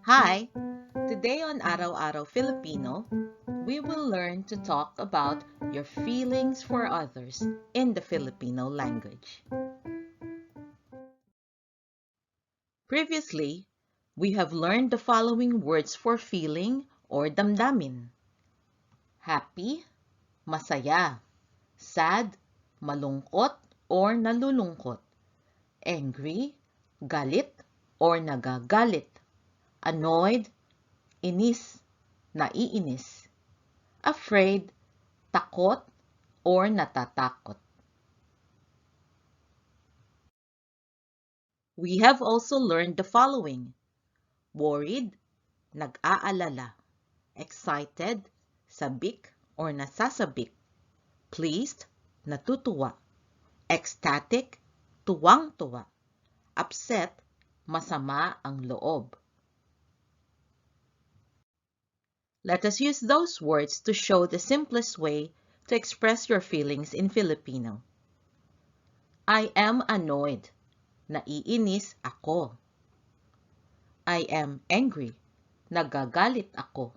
Hi! Today on Araw-Araw Filipino, we will learn to talk about your feelings for others in the Filipino language. Previously, we have learned the following words for feeling or damdamin. Happy, masaya. Sad, malungkot or nalulungkot. Angry, galit or nagagalit. Annoyed, inis, naiinis. Afraid, takot or natatakot. We have also learned the following. Worried, nag-aalala. Excited, sabik or nasasabik. Pleased, natutuwa. Ecstatic, tuwang-tuwa. Upset, masama ang loob. Let us use those words to show the simplest way to express your feelings in Filipino. I am annoyed. Naiinis ako. I am angry. Nagagalit ako.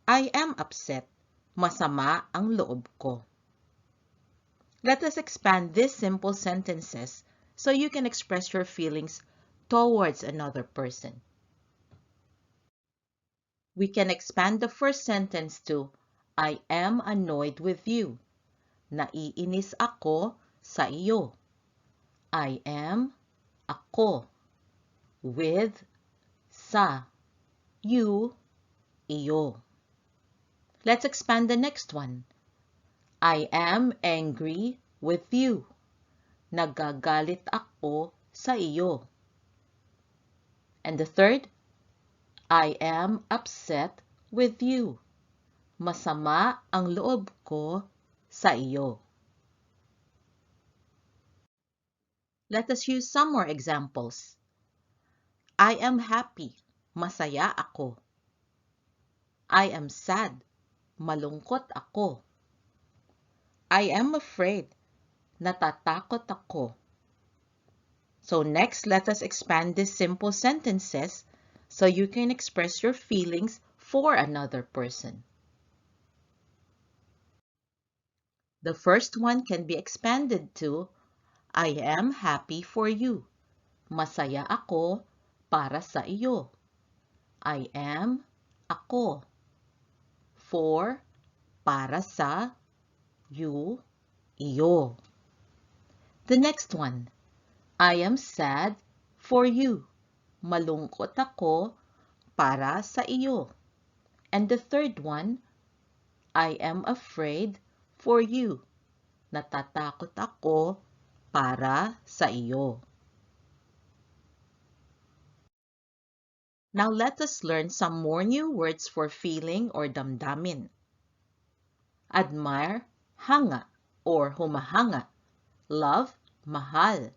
I am upset. Masama ang loob ko. Let us expand these simple sentences so you can express your feelings towards another person. We can expand the first sentence to, I am annoyed with you. Naiinis ako sa iyo. I am, ako. With, sa. You, iyo. Let's expand the next one. I am angry with you. Nagagalit ako sa iyo. And the third, I am upset with you. Masama ang loob ko sa iyo. Let us use some more examples. I am happy. Masaya ako. I am sad. Malungkot ako. I am afraid. Natatakot ako. So next, let us expand these simple sentences so you can express your feelings for another person. The first one can be expanded to, I am happy for you. Masaya ako para sa iyo. I am, ako. For, para sa, you, iyo. The next one, I am sad for you. Malungkot ako para sa iyo. And the third one, I am afraid for you. Natatakot ako para sa iyo. Now let us learn some more new words for feeling or damdamin. Admire, hanga or humahanga. Love, mahal,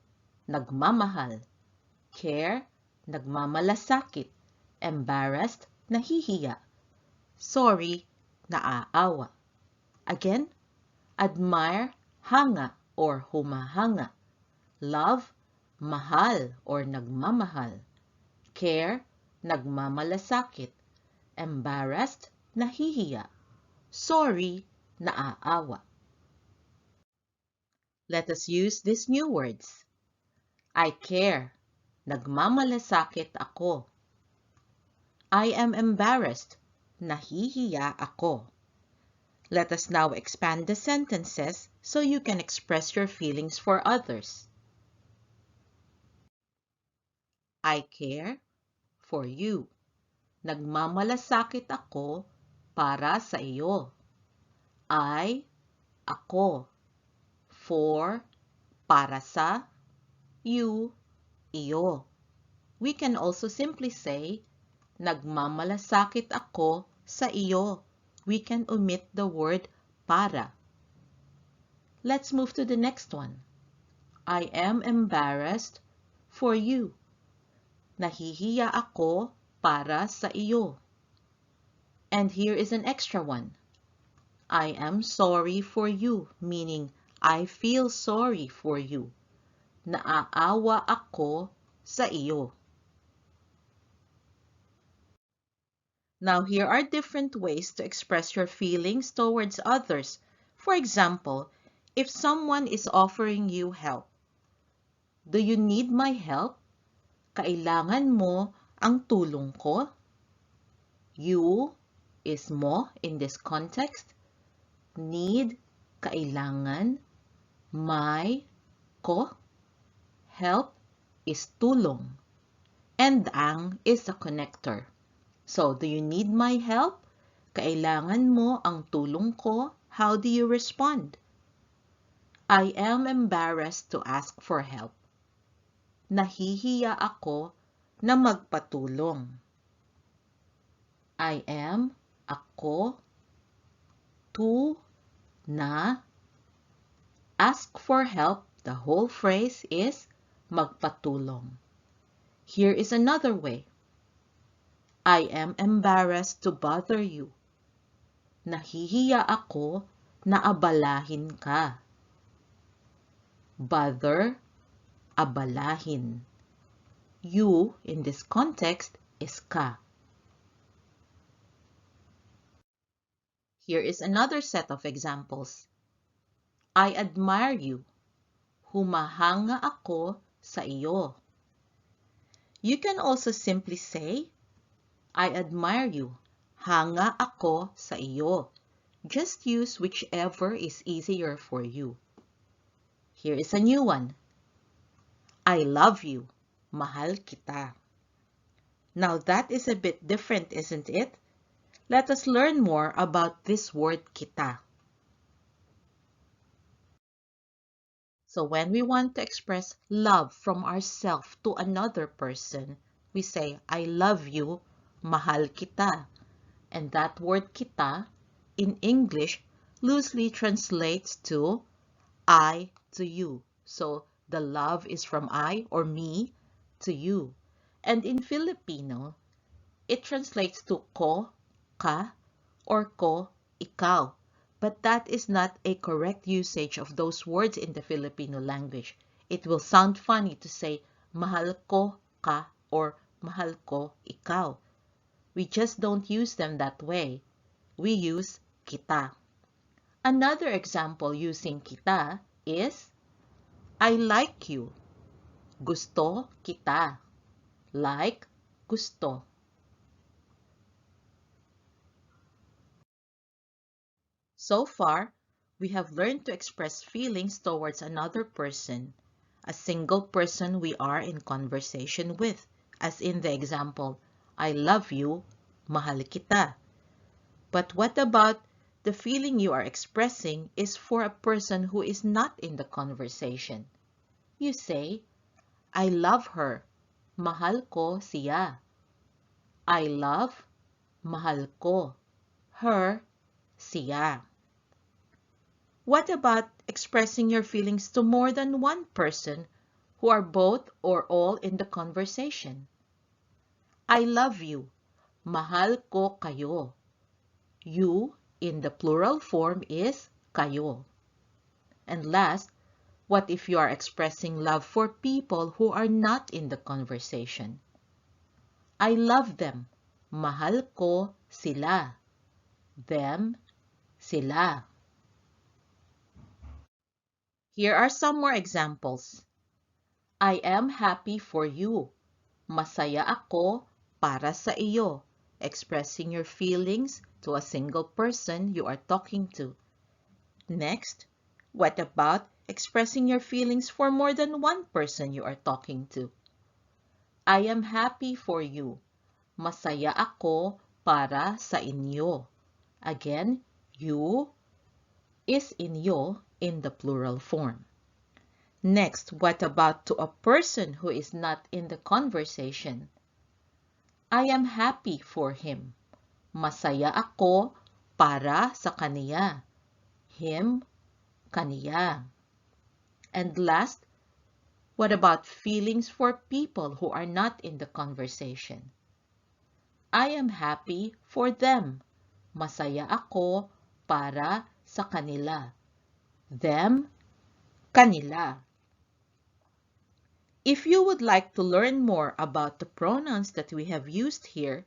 nagmamahal. Care, nagmamalasakit. Embarrassed, nahihiya. Sorry, naaawa. Again, admire, hanga or humahanga. Love, mahal or nagmamahal. Care, nagmamalasakit. Embarrassed, nahihiya. Sorry, naaawa. Let us use these new words. I care. Nagmamalasakit ako. I am embarrassed. Nahihiya ako. Let us now expand the sentences so you can express your feelings for others. I care for you. Nagmamalasakit ako para sa iyo. I, ako. For, para sa. You, iyo. We can also simply say, nagmamalasakit ako sa iyo. We can omit the word para. Let's move to the next one. I am embarrassed for you. Nahihiya ako para sa iyo. And here is an extra one. I am sorry for you, meaning I feel sorry for you. Naaawa ako sa iyo. Now, here are different ways to express your feelings towards others. For example, if someone is offering you help, do you need my help? Kailangan mo ang tulong ko? You is mo in this context. Need, kailangan. My, ko. Help is tulong. And ang is a connector. So, do you need my help? Kailangan mo ang tulong ko? How do you respond? I am embarrassed to ask for help. Nahihiya ako na magpatulong. I am, ako, to, na. Ask for help, the whole phrase is magpatulong. Here is another way. I am embarrassed to bother you. Nahihiya ako na abalahin ka. Bother, abalahin. You, in this context, is ka. Here is another set of examples. I admire you. Humahanga ako sa iyo. You can also simply say, I admire you. Hanga ako sa iyo. Just use whichever is easier for you. Here is a new one. I love you. Mahal kita. Now that is a bit different, isn't it? Let us learn more about this word kita. So when we want to express love from ourselves to another person, we say, I love you, mahal kita. And that word kita, in English, loosely translates to I to you. So the love is from I or me to you. And in Filipino, it translates to ko, ka, or ko, ikaw. But that is not a correct usage of those words in the Filipino language. It will sound funny to say mahal ko ka or mahal ko ikaw. We just don't use them that way. We use kita. Another example using kita is I like you. Gusto kita. Like, gusto. So far, we have learned to express feelings towards another person, a single person we are in conversation with, as in the example, I love you, mahal kita. But what about the feeling you are expressing is for a person who is not in the conversation? You say, I love her, mahal ko siya. I love, mahal ko, her, siya. What about expressing your feelings to more than one person who are both or all in the conversation? I love you. Mahal ko kayo. You in the plural form is kayo. And last, what if you are expressing love for people who are not in the conversation? I love them. Mahal ko sila. Them, sila. Here are some more examples. I am happy for you. Masaya ako para sa iyo. Expressing your feelings to a single person you are talking to. Next, what about expressing your feelings for more than one person you are talking to? I am happy for you. Masaya ako para sa inyo. Again, you is inyo in the plural form. Next, what about to a person who is not in the conversation? I am happy for him. Masaya ako para sa kaniya. Him, kaniya. And last, what about feelings for people who are not in the conversation? I am happy for them. Masaya ako para sa kanila. Them, kanila. If you would like to learn more about the pronouns that we have used here,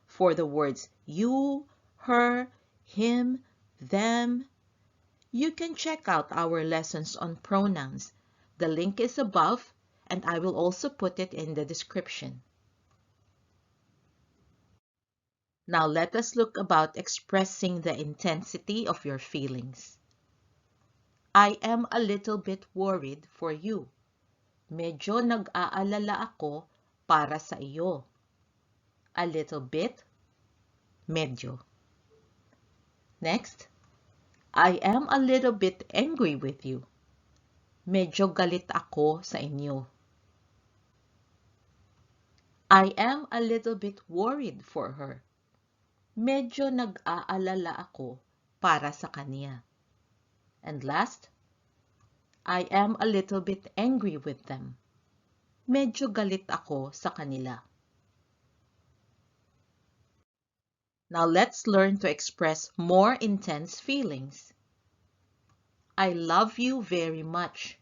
for the words you, her, him, them. You can check out our lessons on pronouns. The link is above, and I will also put it in the description. Now let us look about expressing the intensity of your feelings. I am a little bit worried for you. Medyo nag-aalala ako para sa iyo. A little bit, medyo. Next, I am a little bit angry with you. Medyo galit ako sa inyo. I am a little bit worried for her. Medyo nag-aalala ako para sa kanya. And last, I am a little bit angry with them. Medyo galit ako sa kanila. Now let's learn to express more intense feelings. I love you very much.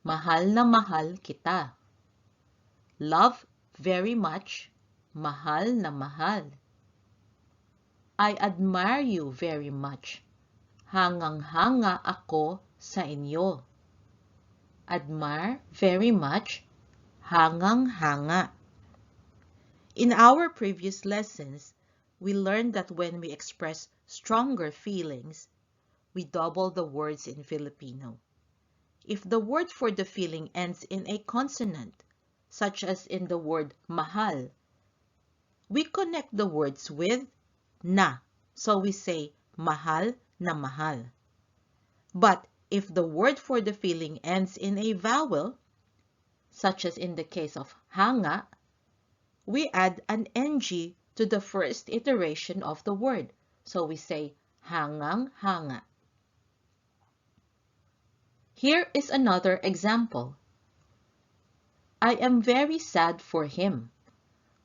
Mahal na mahal kita. Love very much. Mahal na mahal. I admire you very much. Hangang-hanga ako sa inyo. Admire very much. Hangang-hanga. In our previous lessons, we learned that when we express stronger feelings, we double the words in Filipino. If the word for the feeling ends in a consonant, such as in the word mahal, we connect the words with na, so we say mahal na mahal. But if the word for the feeling ends in a vowel, such as in the case of hanga, we add an ng to the first iteration of the word, so we say hangang-hanga. Here is another example. I am very sad for him.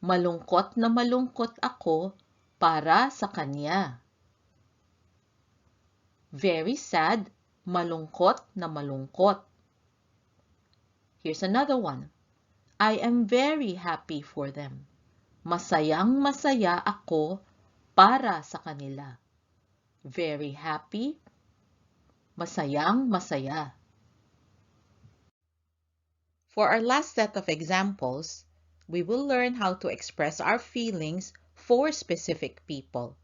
Malungkot na malungkot ako para sa kanya. Very sad, malungkot na malungkot. Here's another one. I am very happy for them. Masayang masaya ako para sa kanila. Very happy, masayang masaya. For our last set of examples, we will learn how to express our feelings for specific people.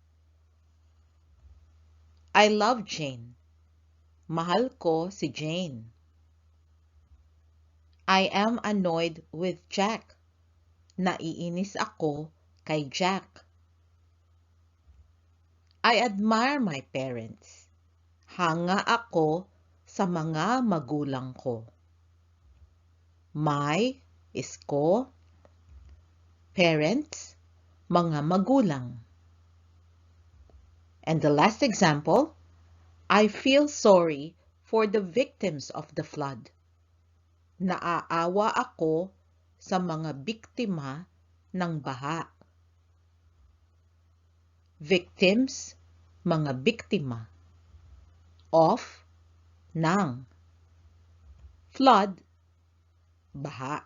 I love Jane. Mahal ko si Jane. I am annoyed with Jack. Naiinis ako kay Jack. I admire my parents. Hanga ako sa mga magulang ko. My is ko. Parents, mga magulang. And the last example, I feel sorry for the victims of the flood. Naaawa ako sa mga biktima ng baha. Victims, mga biktima. Of, ng. Flood, baha.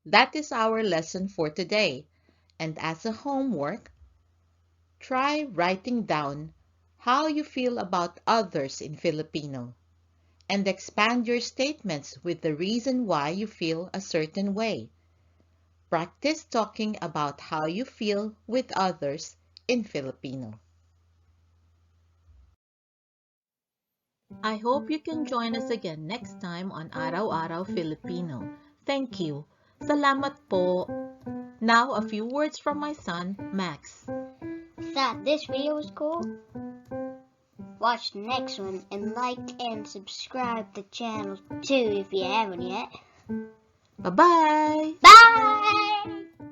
That is our lesson for today. And as a homework, try writing down how you feel about others in Filipino and expand your statements with the reason why you feel a certain way. Practice talking about how you feel with others in Filipino. I hope you can join us again next time on Araw-Araw Filipino. Thank you. Salamat po. Now, a few words from my son, Max. Thought this video was cool? Watch the next one and like and subscribe to the channel too if you haven't yet. Bye-bye! Bye!